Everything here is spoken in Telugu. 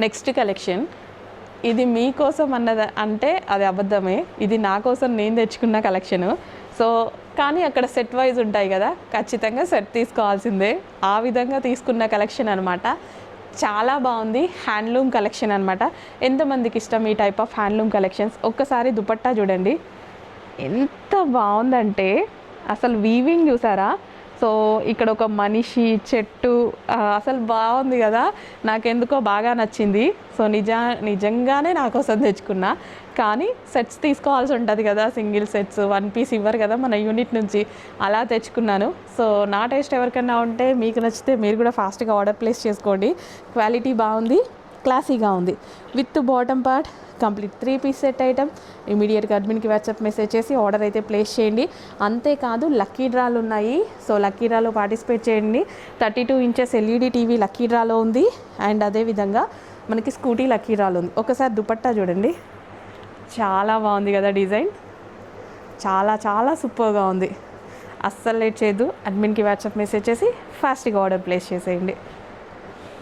నెక్స్ట్ కలెక్షన్ ఇది మీకోసం అన్నది అంటే అది అబద్ధమే. ఇది నా కోసం నేను తెచ్చుకున్న కలెక్షను. సో కానీ అక్కడ సెట్ వైజ్ ఉంటాయి కదా, ఖచ్చితంగా సెట్ తీసుకోవాల్సిందే. ఆ విధంగా తీసుకున్న కలెక్షన్ అనమాట. చాలా బాగుంది. హ్యాండ్లూమ్ కలెక్షన్ అనమాట. ఎంతమందికి ఇష్టం ఈ టైప్ ఆఫ్ హ్యాండ్లూమ్ కలెక్షన్స్? ఒక్కసారి దుపట్టా చూడండి ఎంత బాగుందంటే, అసలు వీవింగ్ చూసారా? సో ఇక్కడ ఒక మనిషి, చెట్టు, అసలు బాగుంది కదా, నాకెందుకో బాగా నచ్చింది. సో నిజంగానే నా కోసం తెచ్చుకున్నా. కానీ సెట్స్ తీసుకోవాల్సి ఉంటుంది కదా, సింగిల్ సెట్స్ 1 పీస్ ఇవ్వరు కదా మన యూనిట్ నుంచి, అలా తెచ్చుకున్నాను. సో నా టేస్ట్ ఎవరికైనా ఉంటే మీకు నచ్చితే మీరు కూడా ఫాస్ట్గా ఆర్డర్ ప్లేస్ చేసుకోండి. క్వాలిటీ బాగుంది, క్లాసీగా ఉంది. With bottom part complete 3 piece set item. ఇమీడియట్గా అడ్మిన్కి వాట్సాప్ మెసేజ్ చేసి ఆర్డర్ అయితే ప్లేస్ చేయండి. అంతేకాదు లక్కీ డ్రాలు ఉన్నాయి. సో లక్కీ డ్రాలో పార్టిసిపేట్ చేయండి. 32 ఇంచెస్ ఎల్ఈడి టీవీ లక్కీ డ్రాలో ఉంది. అండ్ అదేవిధంగా మనకి స్కూటీ లక్కీ డ్రాలో ఉంది. ఒకసారి దుపట్టా చూడండి, చాలా బాగుంది కదా డిజైన్, చాలా చాలా సూపర్గా ఉంది. అస్సలు లేట్ చేయొద్దు, అడ్మిన్కి వాట్సాప్ మెసేజ్ చేసి ఫాస్ట్గా ఆర్డర్ ప్లేస్ చేసేయండి.